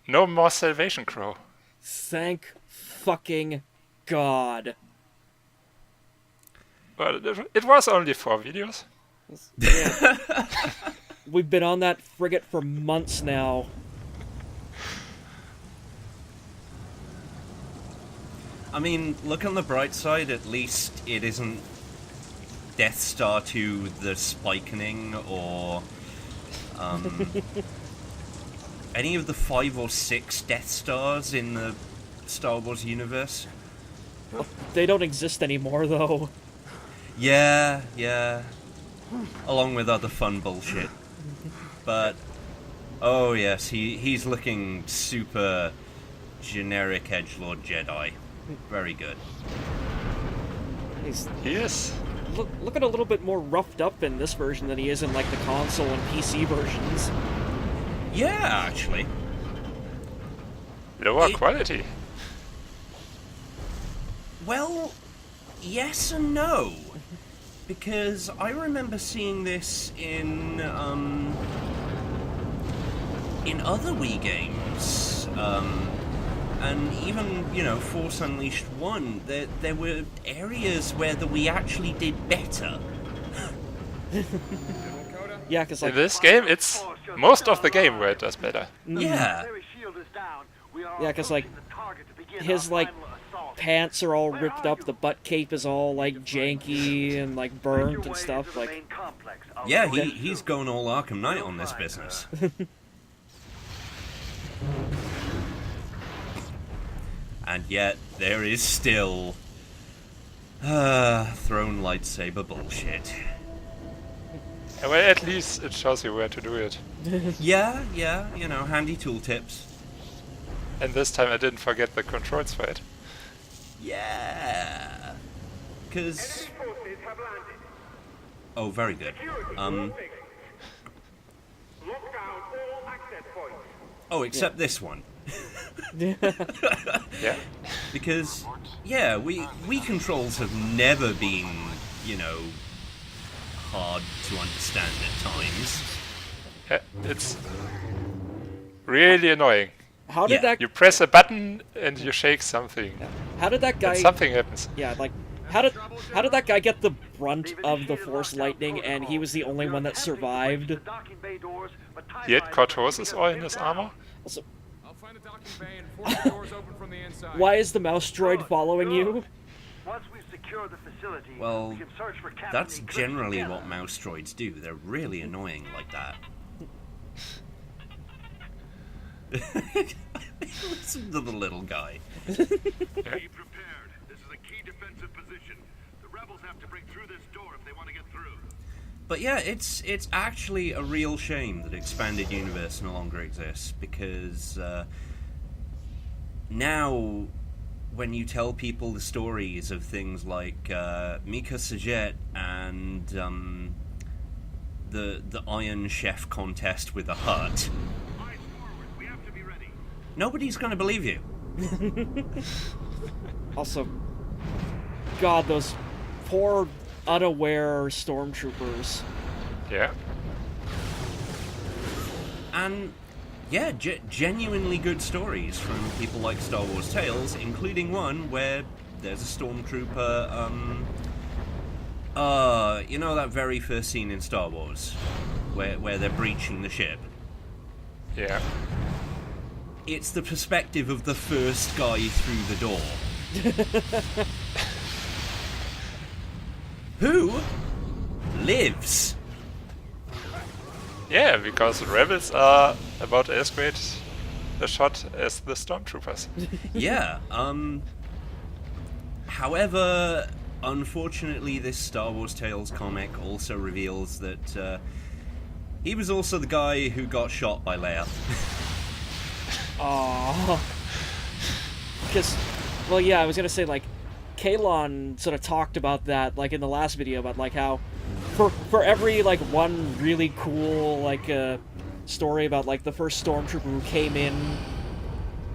No more Salvation Crow. Thank fucking God. Well, it was only 4 videos. Yeah. We've been on that frigate for months now. I mean, look on the bright side, at least it isn't Death Star 2 the Spikening or any of the 5 or 6 Death Stars in the Star Wars universe. They don't exist anymore, though. Yeah. Along with other fun bullshit. But, oh yes, he's looking super generic edgelord Jedi. Very good. He is. Looking a little bit more roughed up in this version than he is in, like, the console and PC versions. Yeah, actually. Lower quality. Well, yes and no. Because I remember seeing this in other Wii games. And even, Force Unleashed 1, there were areas where the Wii actually did better. Yeah, because, like... In this game, it's most of the game where it does better. Yeah. Yeah, because, like, his, like, pants are all ripped up, the butt cape is all, like, janky and, like, burnt and stuff, like... Yeah, he's going all Arkham Knight on this business. And yet, there is still... thrown lightsaber bullshit. Well, at least it shows you where to do it. Yeah, handy tooltips. And this time I didn't forget the controls for it. Yeah. Because... Oh, very good. Oh, except this one. Yeah. Because, yeah, Wii controls have never been, hard to understand at times. It's really annoying. How did that... You press a button and you shake something. How did that guy... And something happens. Yeah, like, how did that guy get the brunt of the Force lightning, and he was the only one that survived? He had cortosis oil in his armor. Also, why is the mouse droid following you? Well, that's generally what mouse droids do. They're really annoying like that. Listen to the little guy. Be prepared. This is a key defensive position. The rebels have to break through this door if they want to get through. But yeah, it's actually a real shame that Expanded Universe no longer exists, because now when you tell people the stories of things like Mika Sajet and the Iron Chef contest with a hut, Eyes forward. We have to be ready. nobody's going to believe you. Also, God, those poor, unaware stormtroopers. Yeah. And yeah, genuinely good stories from people like Star Wars Tales, including one where there's a stormtrooper, that very first scene in Star Wars, where they're breaching the ship. Yeah. It's the perspective of the first guy through the door. Who lives? Yeah, because the rebels are about as great a shot as the stormtroopers. Yeah, however, unfortunately, this Star Wars Tales comic also reveals that he was also the guy who got shot by Leia. Aww. Because, well, yeah, I was gonna say, like, Kalon sort of talked about that, like, in the last video, about, like, how for every, like, one really cool, like, story about, like, the first stormtrooper who came in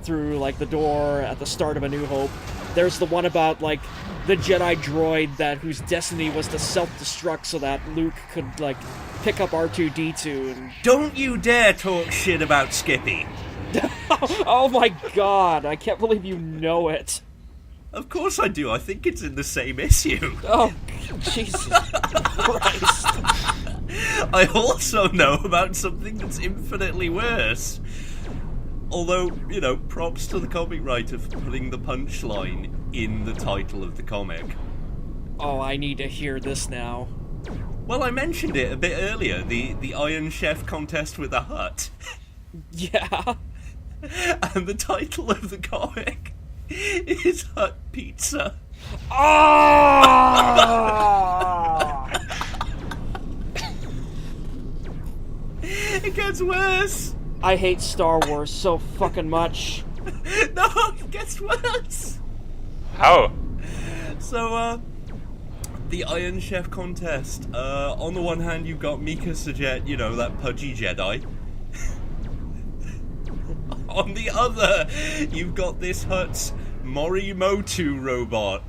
through, like, the door at the start of A New Hope, there's the one about, like, the Jedi droid whose destiny was to self-destruct so that Luke could, like, pick up R2-D2 and... Don't you dare talk shit about Skippy. Oh my god, I can't believe you know it. Of course I do. I think it's in the same issue. Oh, Jesus Christ. I also know about something that's infinitely worse. Although, you know, props to the comic writer for putting the punchline in the title of the comic. Oh, I need to hear this now. Well, I mentioned it a bit earlier, the Iron Chef contest with a hut. Yeah. And the title of the comic is Hut Pizza. Ah! It gets worse. I hate Star Wars so fucking much. No, it gets worse. How? So, the Iron Chef contest. On the one hand, you've got Mika Sajet, you know, that pudgy Jedi. On the other, you've got this hut's Morimoto robot.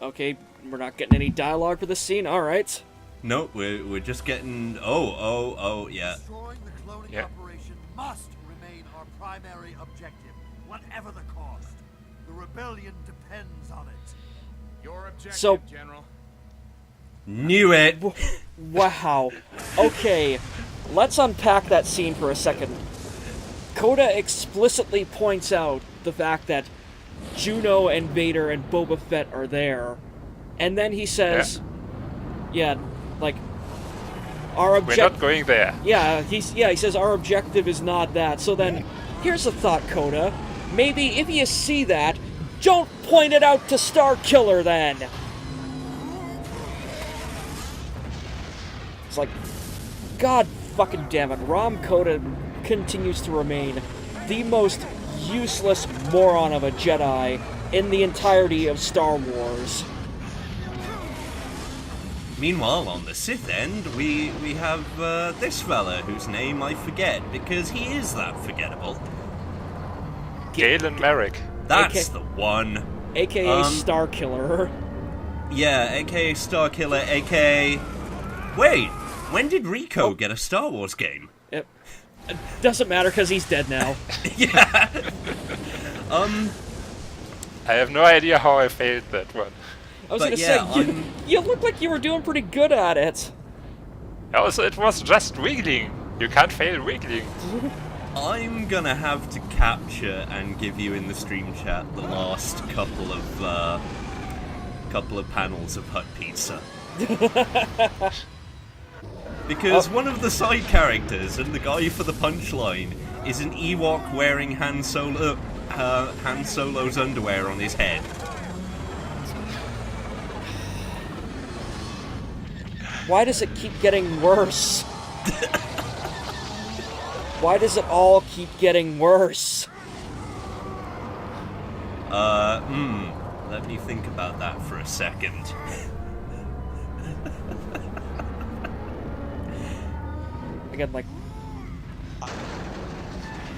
Okay, we're not getting any dialogue for this scene. All right. No, we're just getting. Yeah. Destroying the cloning Yeah. operation must remain our primary objective, whatever the cost. The rebellion depends on it. Your objective, So- General. Knew it. Wow. Okay, let's unpack that scene for a second. Coda explicitly points out the fact that Juno and Vader and Boba Fett are there, and then he says, "Yeah, like our We're objective." not going there. He says our objective is not that. So then, here's a thought, Coda. Maybe if you see that, don't point it out to Star Killer then. It's like, God fucking damn it, Rom Coda continues to remain the most useless moron of a Jedi in the entirety of Star Wars. Meanwhile, on the Sith end, we have this fella whose name I forget because he is that forgettable. Galen Merrick. That's AK. the one. AKA Star Killer. Yeah, aka Star Killer, aka. Wait, when did Rico get a Star Wars game? It doesn't matter because he's dead now. Yeah. I have no idea how I failed that one. I was But gonna yeah, say, you look like you were doing pretty good at it. Also, it was just wiggling. You can't fail wiggling. I'm gonna have to capture and give you in the stream chat the last couple of panels of Hut Pizza. Because one of the side characters and the guy for the punchline is an Ewok wearing Han Solo's underwear on his head. Why does it keep getting worse? Why does it all keep getting worse? Let me think about that for a second. Again, like...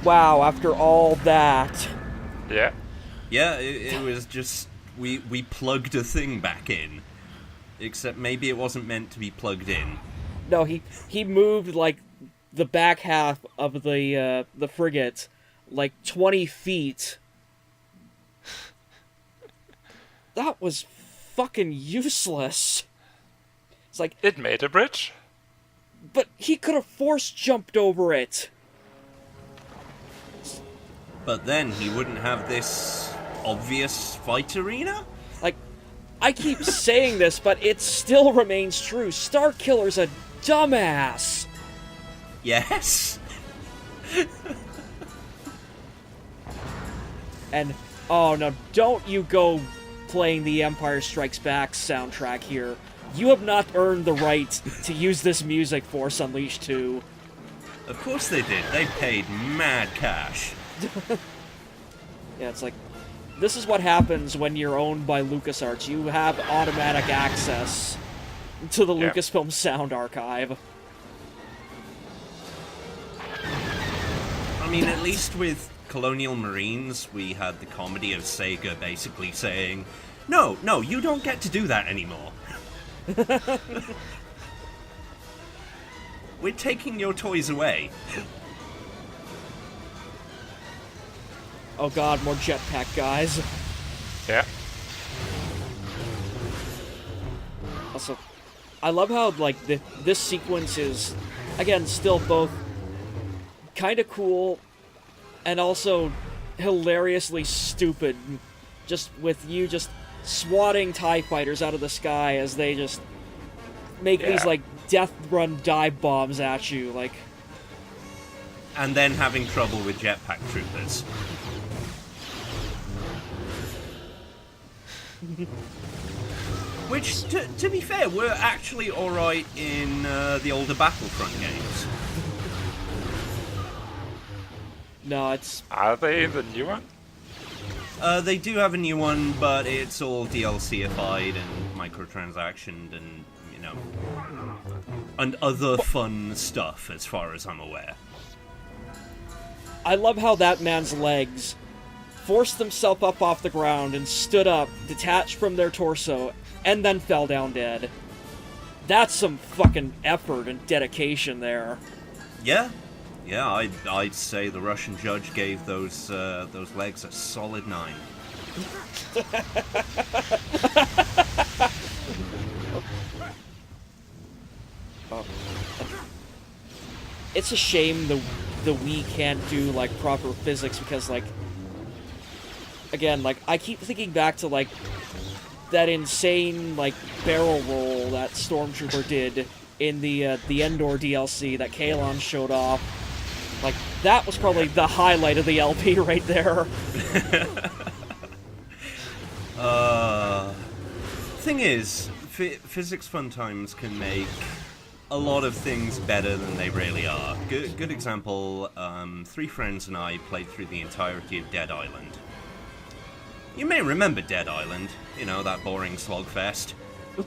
Wow, after all that... Yeah. Yeah, it was just we plugged a thing back in. Except maybe it wasn't meant to be plugged in. No, he moved, like, the back half of the frigate, like, 20 feet. That was fucking useless. It's like, It made a bridge. but he could have force jumped over it. But then he wouldn't have this obvious fight arena? Like, I keep saying this, but it still remains true. Starkiller's a dumbass. Yes. And, oh no, don't you go playing the Empire Strikes Back soundtrack here. You have not earned the right to use this music for Force Unleashed 2. Of course they did. They paid mad cash. Yeah, it's like, this is what happens when you're owned by LucasArts. You have automatic access to the Yeah. Lucasfilm Sound Archive. I mean, at least with Colonial Marines, we had the comedy of Sega basically saying, no, you don't get to do that anymore. we're taking your toys away. Oh god, more jetpack guys. Yeah. Also, I love how, like, this sequence is, again, still both kind of cool and also hilariously stupid. Just with you just swatting TIE fighters out of the sky as they just make these, Yeah. like, death run dive bombs at you, like... And then having trouble with jetpack troopers. Which, to be fair, were actually alright in the older Battlefront games. No, it's... Are they the new one? They do have a new one, but it's all DLC-ified and microtransactioned and, you know, and other fun stuff, as far as I'm aware. I love how that man's legs forced themselves up off the ground and stood up, detached from their torso, and then fell down dead. That's some fucking effort and dedication there. Yeah, I'd say the Russian judge gave those legs a solid 9. It's a shame the Wii can't do, like, proper physics because, like, again, like, I keep thinking back to, like, that insane, like, barrel roll that Stormtrooper did in the Endor DLC that Kalon showed off. Like, that was probably the highlight of the LP right there. Thing is, physics fun times can make a lot of things better than they really are. Good example, 3 friends and I played through the entirety of Dead Island. You may remember Dead Island, you know, that boring slogfest,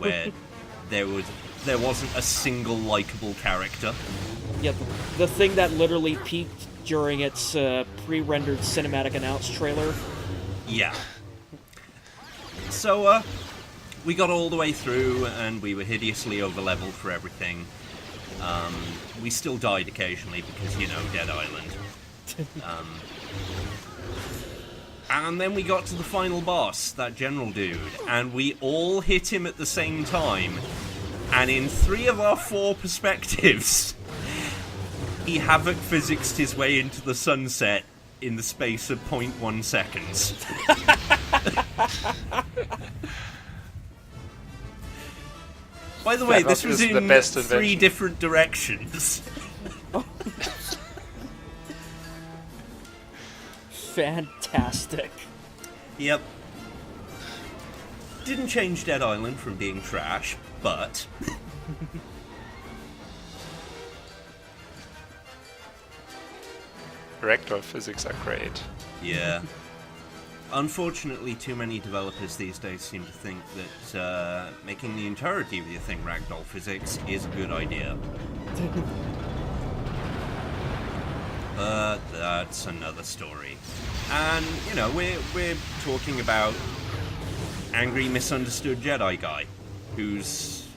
where there wasn't a single likable character. Yeah, the thing that literally peaked during its pre-rendered cinematic announce trailer. Yeah. So, we got all the way through, and we were hideously over-leveled for everything. We still died occasionally because, you know, Dead Island. And then we got to the final boss, that general dude, and we all hit him at the same time. And in 3 of our 4 perspectives, he havoc physicsed his way into the sunset in the space of 0.1 seconds. By the way, That this was is the in best 3 invention. different directions. Fantastic. Yep. Didn't change Dead Island from being trash, but... Reactor physics are great. Yeah. Unfortunately, too many developers these days seem to think that making the entirety of your thing ragdoll physics is a good idea. But that's another story. And, you know, we're talking about angry, misunderstood Jedi guy, who's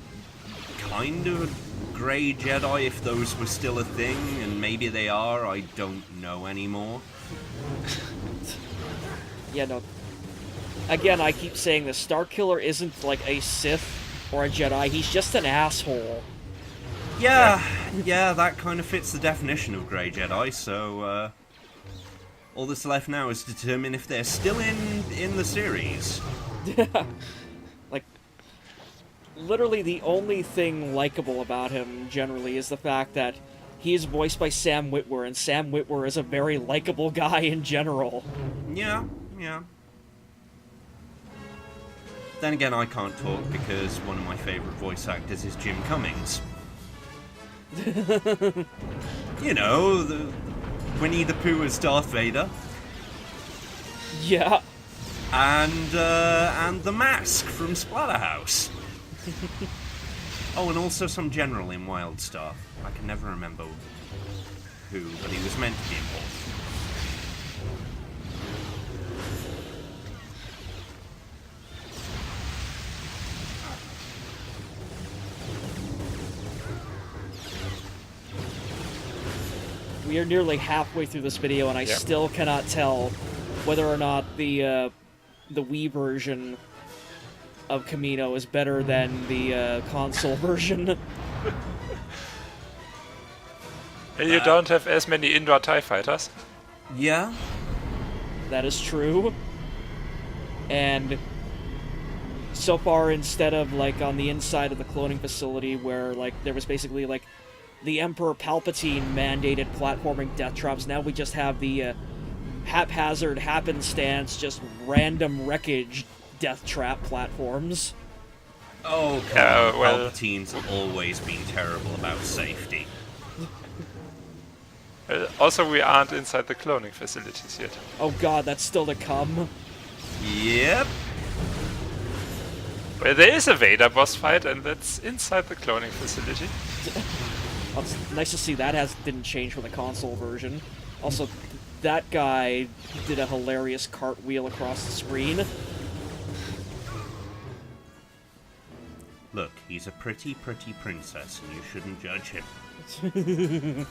kind of a grey Jedi, if those were still a thing, and maybe they are, I don't know anymore. Yeah, no. Again, I keep saying this. Starkiller isn't like a Sith or a Jedi. He's just an asshole. Yeah, that kind of fits the definition of grey Jedi, so, all that's left now is to determine if they're still in the series. Like, literally the only thing likable about him, generally, is the fact that he is voiced by Sam Witwer, and Sam Witwer is a very likable guy in general. Yeah. Then again, I can't talk because one of my favourite voice actors is Jim Cummings. You know, the Winnie the Pooh as Darth Vader. Yeah. And the Mask from Splatterhouse. Oh, and also some general in Wildstar. I can never remember who, but he was meant to be important. We are nearly halfway through this video, and I Yeah. still cannot tell whether or not the Wii version of Camino is better than the console version. And you don't have as many indoor TIE fighters. Yeah. That is true. And so far, instead of like on the inside of the cloning facility where like there was basically like the Emperor Palpatine mandated platforming death traps, now we just have the haphazard, happenstance, just random wreckage death trap platforms. Oh, come Yeah, on. well- Palpatine's always been terrible about safety. Also, we aren't inside the cloning facilities yet. Oh god, that's still to come. Yep. Well, there is a Vader boss fight, and that's inside the cloning facility. Well, it's nice to see that didn't change from the console version. Also, that guy did a hilarious cartwheel across the screen. Look, he's a pretty princess, and you shouldn't judge him.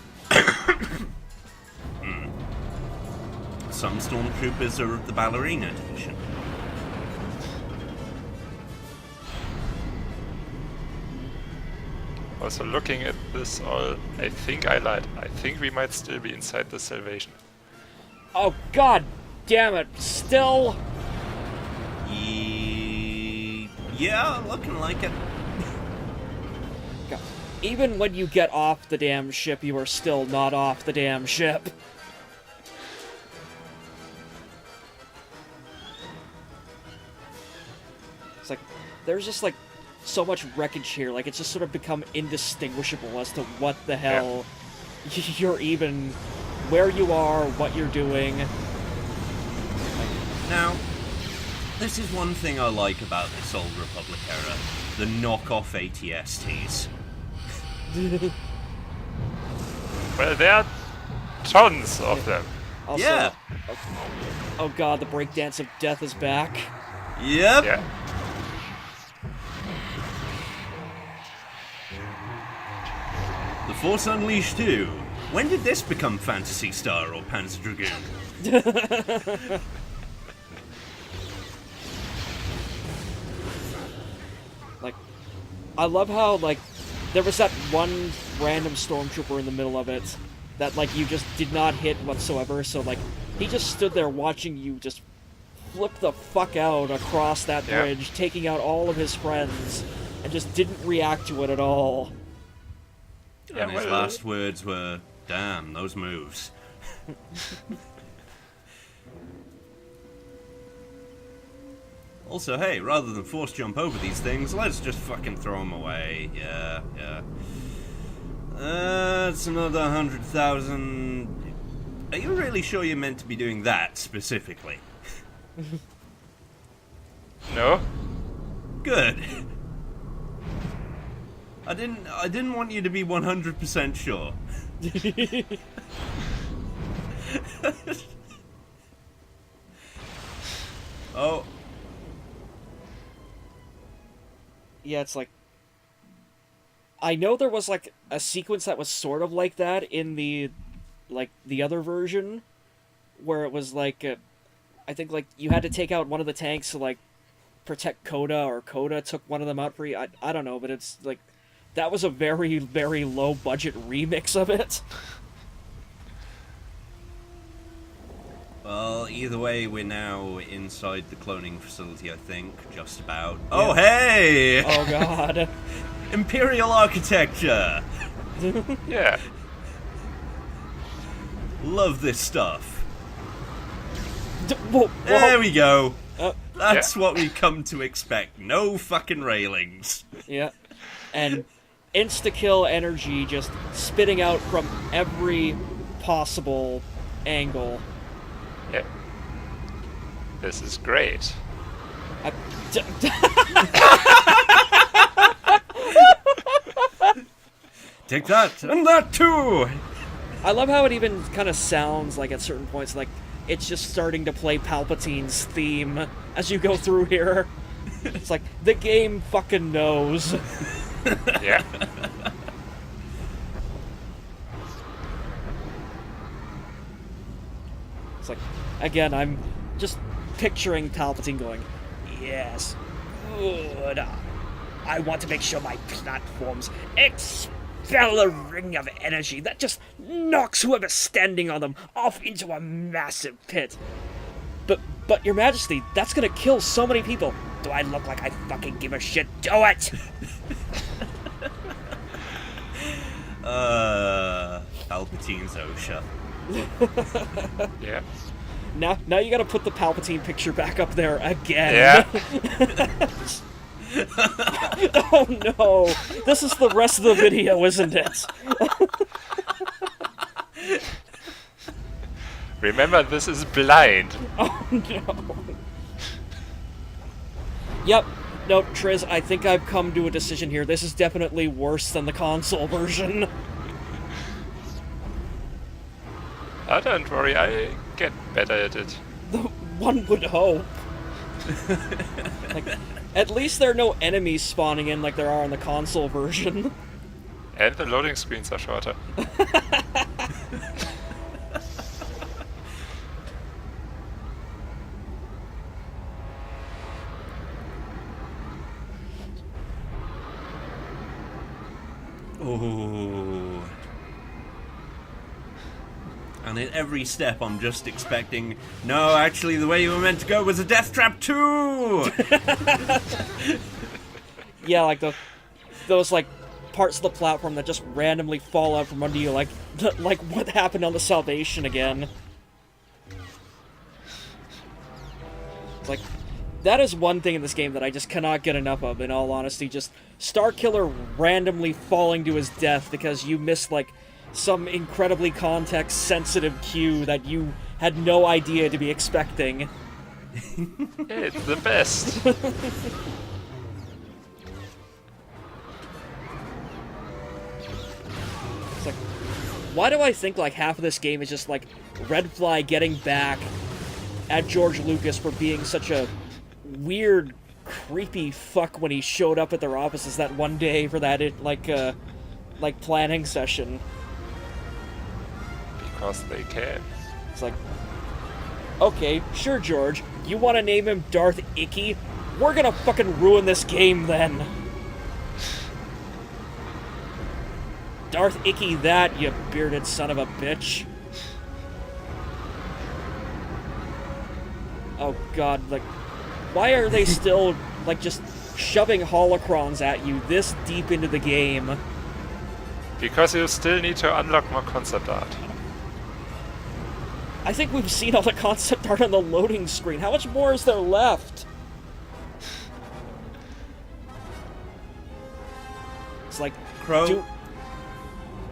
Some stormtroopers are of the ballerina division. Also, looking at this all, I think I lied. I think we might still be inside the Salvation. Oh god damn it, still? Yeah, looking like it. God. Even when you get off the damn ship, you are still not off the damn ship. It's like, there's just like so much wreckage here, like it's just sort of become indistinguishable as to what the hell you're even, where you are, what you're doing. Now, this is one thing I like about this Old Republic era. The knockoff ATSTs. Well, there are tons of them. Also, Yeah. oh god, the breakdance of death is back. Yep. Yeah. The Force Unleashed 2. When did this become Phantasy Star or Panzer Dragoon? Like, I love how, like, there was that one random stormtrooper in the middle of it that, like, you just did not hit whatsoever, so, like, he just stood there watching you just flip the fuck out across that Yeah. bridge, taking out all of his friends, and just didn't react to it at all. Yeah, And his well- last words were, "Damn, those moves." Also, hey, rather than force jump over these things, let's just fucking throw them away. Yeah. It's another 100,000. Are you really sure you're meant to be doing that specifically? No? Good. I didn't want you to be 100% sure. Oh, Yeah, it's like, I know there was, like, a sequence that was sort of like that in the, like, the other version, where it was, like, I think, like, you had to take out one of the tanks to, like, protect Coda, or Coda took one of them out for you. I don't know, but it's, like, that was a very, very low-budget remix of it. well, either way, we're now inside the cloning facility, I think, just about. Oh, hey! Oh, God. Imperial architecture! Yeah. Love this stuff. Whoa, There we go. Uh, That's Yeah. what we come to expect. No fucking railings. Yeah. And insta-kill energy just spitting out from every possible angle. Yeah. This is great. I- Take that, and that too! I love how it even kind of sounds like at certain points like it's just starting to play Palpatine's theme as you go through here. It's like, the game fucking knows. Yeah. It's like, again, I'm just picturing Palpatine going, yes, good. I want to make sure my platforms expel a ring of energy that just knocks whoever's standing on them off into a massive pit. But Your Majesty, that's gonna kill so many people. Do I look like I fucking give a shit? Do it! Palpatine's OSHA. Yeah. Now you gotta put the Palpatine picture back up there again. Yeah. Oh no! This is the rest of the video, isn't it? Remember, this is blind. Oh no. Yep. No, Triz, I think I've come to a decision here. This is definitely worse than the console version. Oh, don't worry, I get better at it. One would hope. Like, at least there are no enemies spawning in like there are in the console version. And the loading screens are shorter. Ooh. And at every step I'm just expecting, no, actually the way you were meant to go was a death trap too! Yeah, like those like parts of the platform that just randomly fall out from under you, like what happened on the Salvation again. It's like, that is one thing in this game that I just cannot get enough of, in all honesty. Just Starkiller randomly falling to his death because you missed, like, some incredibly context-sensitive cue that you had no idea to be expecting. It's the best. It's like, why do I think, like, half of this game is just, like, Red Fly getting back at George Lucas for being such a weird, creepy fuck when he showed up at their offices that one day for that, like, planning session. Because they can. It's like, okay, sure, George, you want to name him Darth Icky? We're gonna fucking ruin this game then. Darth Icky that, you bearded son of a bitch. Oh god, like, why are they still, like, just shoving holocrons at you this deep into the game? Because you still need to unlock more concept art. I think we've seen all the concept art on the loading screen. How much more is there left? It's like, Crow,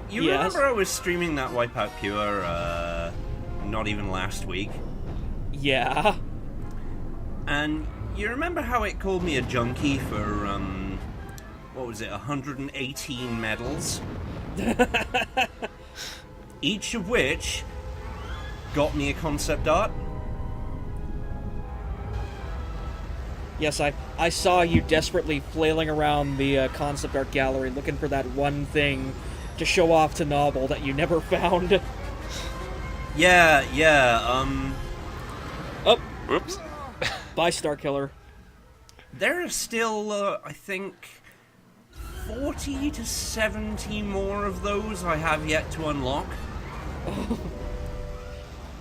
you Yes? remember I was streaming that Wipeout Pure, not even last week? yeah. And you remember how it called me a junkie for, what was it, 118 medals? Each of which got me a concept art? Yes, I saw you desperately flailing around the concept art gallery looking for that one thing to show off to Novel that you never found. Yeah, Oh, Whoops. bye, Starkiller. there are still, I think, 40 to 70 more of those I have yet to unlock.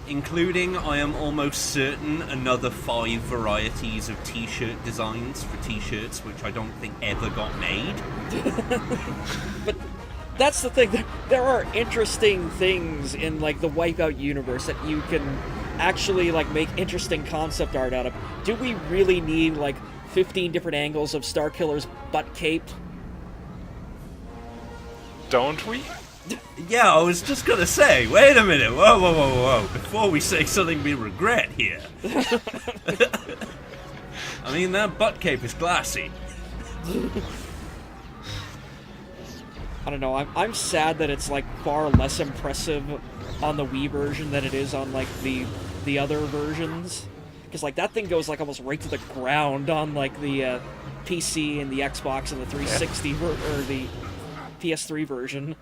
Including, I am almost certain, another 5 varieties of t-shirt designs for t-shirts, which I don't think ever got made. But that's the thing. There are interesting things in, like, the Wipeout universe that you can actually, like, make interesting concept art out of. Do we really need, like, 15 different angles of Starkiller's butt cape? Don't we? Yeah, I was just gonna say, wait a minute, whoa, before we say something we regret here. I mean, that butt cape is classy. I don't know, I'm sad that it's, like, far less impressive on the Wii version than it is on, like, the other versions. Because, like, that thing goes, like, almost right to the ground on, like, the PC and the Xbox and the 360 or the PS3 version.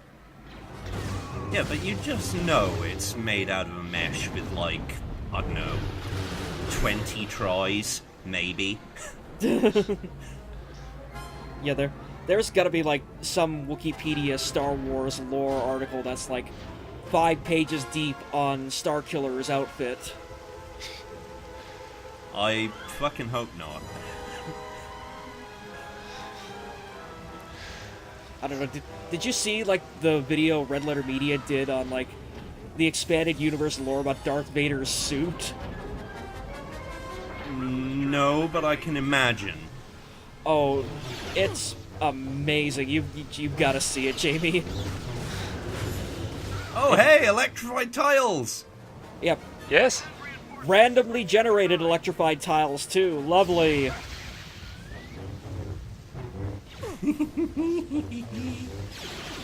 Yeah, but you just know it's made out of a mesh with, like, I don't know, 20 tries, maybe. Yeah, there's gotta be, like, some Wikipedia Star Wars lore article that's, like, 5 pages deep on Starkiller's outfit. I fucking hope not. I don't know, did you see, like, the video Red Letter Media did on, like, the expanded universe lore about Darth Vader's suit? No, but I can imagine. Oh, it's amazing. You've got to see it, Jamie. Oh, hey, electrified tiles! Yep. Yes? Randomly generated electrified tiles, too. Lovely.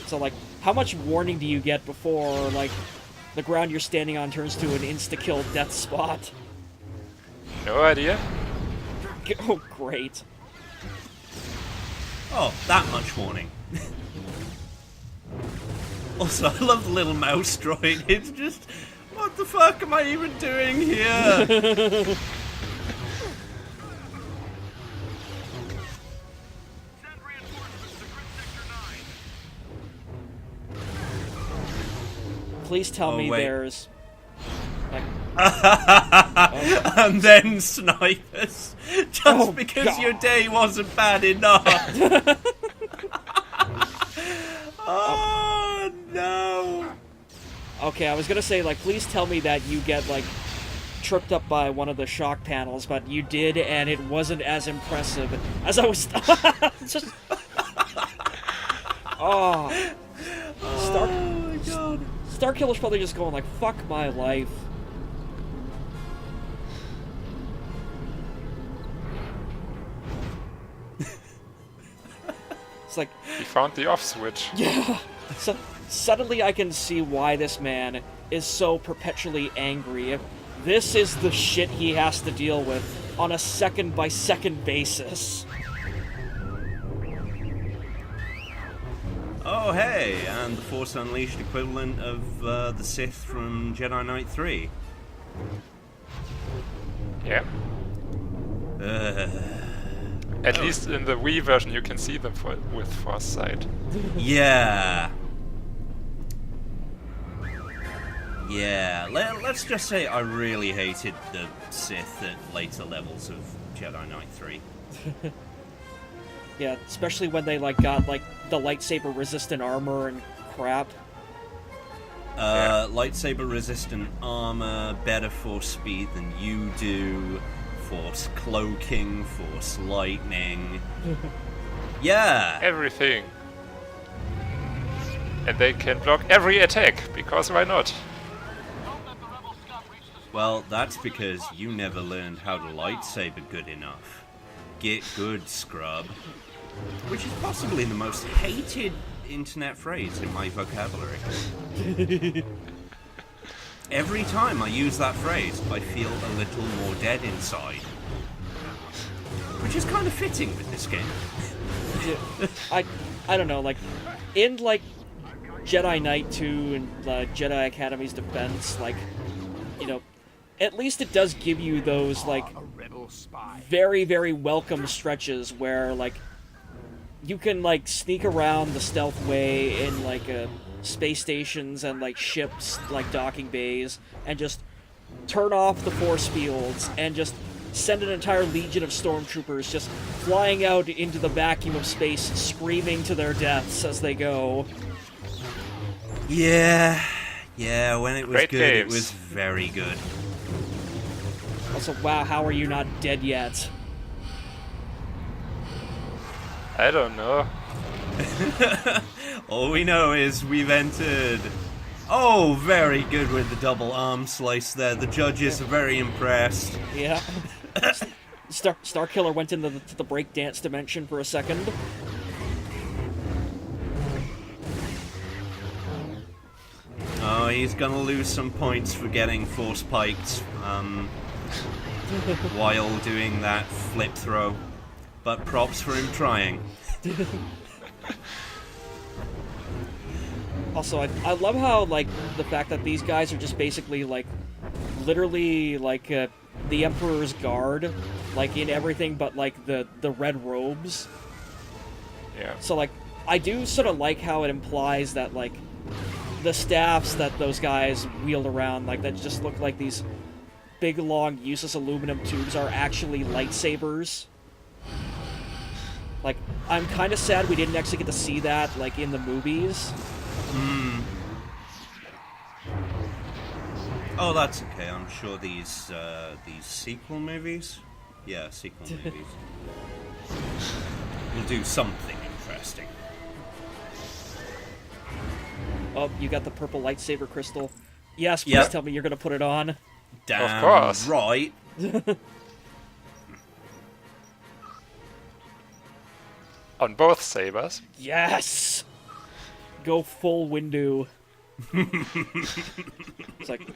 So, like, how much warning do you get before, like, the ground you're standing on turns to an insta-kill death spot? No idea. Oh, great. Oh, that much warning. Also, I love the little mouse droid. It's just, what the fuck am I even doing here? Send reinforcements to Crypt Sector 9. Please tell Oh, me wait. there's... Like, And then snipers. Just Oh, because God. your day wasn't bad enough. Oh, no. okay, I was gonna say, like, please tell me that you get, like, tripped up by one of the shock panels, but you did, and it wasn't as impressive as I was... Just... Oh. Oh, my God. Starkiller's probably just going like, fuck my life. It's like, He found the off switch. yeah. So, suddenly I can see why this man is so perpetually angry. This is the shit he has to deal with on a second-by-second basis. Oh, hey, and the Force Unleashed equivalent of the Sith from Jedi Knight 3. Yeah. At least in the Wii version you can see them with Force Sight. Yeah. Yeah, let's just say I really hated the Sith at later levels of Jedi Knight 3. Yeah, especially when they, like, got, like, the lightsaber-resistant armor and crap. Lightsaber resistant armor, better force speed than you do, force cloaking, force lightning. Yeah! Everything. And they can block every attack, because why not? Well, that's because you never learned how to lightsaber good enough. Get good, scrub. Which is possibly the most hated internet phrase in my vocabulary. Every time I use that phrase, I feel a little more dead inside. Which is kind of fitting with this game. I don't know, like, in, like, Jedi Knight 2 and Jedi Academy's Defense, like, you know, at least it does give you those, like, very, very welcome stretches where, like, you can, like, sneak around the stealth way in, like, space stations and, like, ships, like, docking bays, and just turn off the force fields and just send an entire legion of stormtroopers just flying out into the vacuum of space, screaming to their deaths as they go. Yeah, when it was Great good, it games. was very good. Also, wow, how are you not dead yet? I don't know. All we know is we've entered. Oh, very good with the double arm slice there. The judges are very impressed. Yeah. Starkiller went into the breakdance dimension for a second. Oh, he's gonna lose some points for getting force piked while doing that flip throw. But props for him trying. Also, I love how, like, the fact that these guys are just basically, like, literally like the Emperor's Guard, like in everything but like the red robes. Yeah. So like I do sort of like how it implies that like the staffs that those guys wield around, like that just look like these big long useless aluminum tubes, are actually lightsabers. Like, I'm kind of sad we didn't actually get to see that, like, in the movies. Oh, that's okay. I'm sure these sequel movies, sequel movies, will do something interesting. Oh, you got the purple lightsaber crystal. Yes, please Yep. tell me you're gonna put it on. Damn course. right. On both sabers. Yes! Go full Windu. It's like,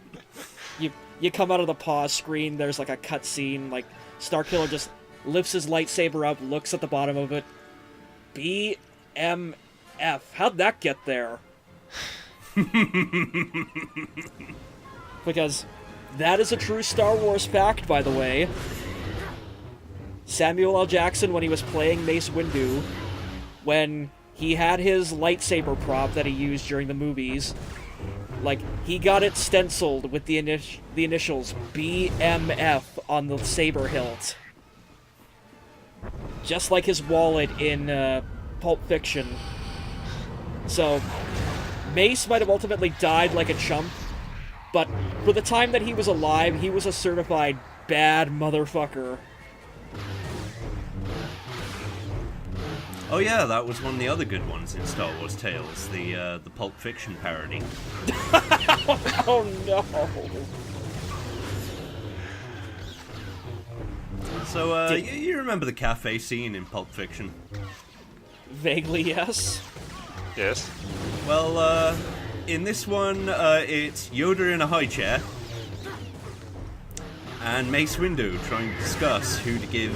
you come out of the pause screen, there's like a cutscene, like, Starkiller just lifts his lightsaber up, looks at the bottom of it. BMF. How'd that get there? Because that is a true Star Wars fact, by the way. Samuel L. Jackson, when he was playing Mace Windu, when he had his lightsaber prop that he used during the movies, like, he got it stenciled with the initials BMF on the saber hilt. Just like his wallet in Pulp Fiction. So, Mace might have ultimately died like a chump, but for the time that he was alive, he was a certified bad motherfucker. Oh yeah, that was one of the other good ones in Star Wars Tales, the Pulp Fiction parody. Oh no! So, you remember the cafe scene in Pulp Fiction? Vaguely, yes. Yes. Well, in this one, it's Yoda in a high chair, and Mace Windu trying to discuss who to give,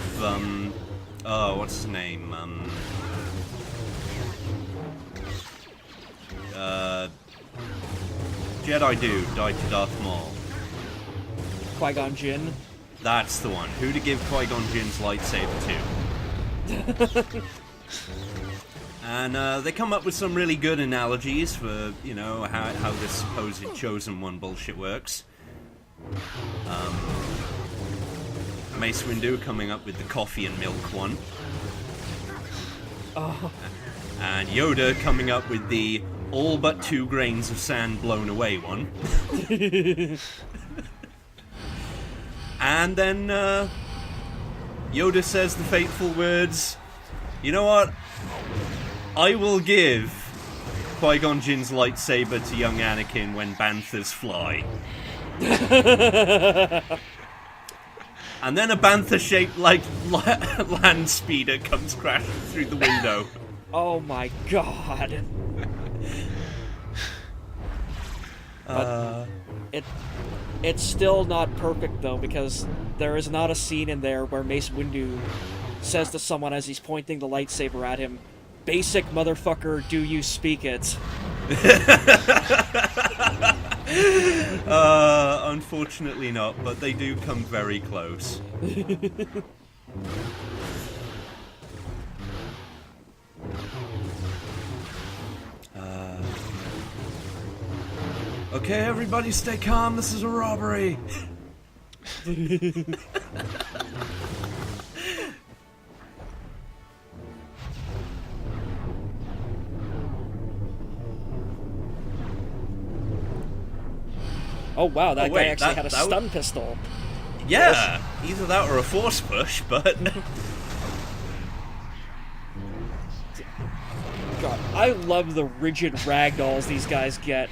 what's his name, Jedi dude died to Darth Maul. Qui-Gon Jinn. That's the one. Who to give Qui-Gon Jinn's lightsaber to. And they come up with some really good analogies for, you know, how this supposed Chosen One bullshit works. Mace Windu coming up with the coffee and milk one. Oh. And Yoda coming up with the all but 2 grains of sand blown away one. And then Yoda says the fateful words, "You know what? I will give Qui-Gon Jinn's lightsaber to young Anakin when banthas fly." And then a bantha-shaped like land speeder comes crashing through the window. Oh my god. But it's still not perfect though, because there is not a scene in there where Mace Windu says to someone as he's pointing the lightsaber at him, "Basic motherfucker, do you speak it?" Unfortunately not, but they do come very close. Okay, everybody stay calm, this is a robbery. Oh wow, that wait, guy actually that- had a that stun pistol. Yeah, either that or a force push, but... God, I love the rigid ragdolls these guys get.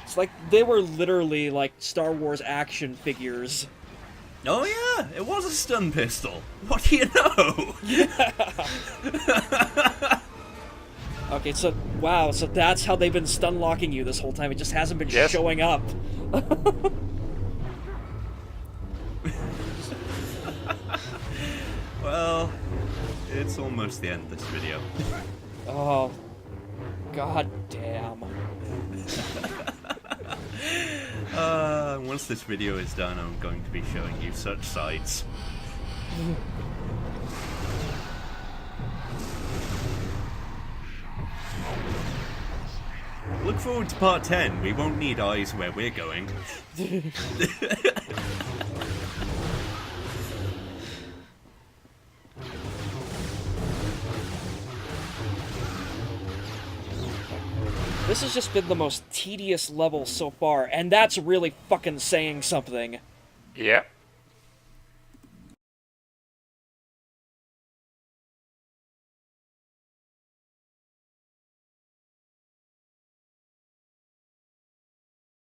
It's like they were literally like Star Wars action figures. Oh yeah, it was a stun pistol. What do you know? Okay, so wow, so that's how they've been stun locking you this whole time. It just hasn't been Yes. showing up. Well, it's almost the end of this video. Oh, god damn. Once this video is done, I'm going to be showing you such sights. Look forward to part 10. We won't need eyes where we're going. This has just been the most tedious level so far, and that's really fucking saying something. Yeah.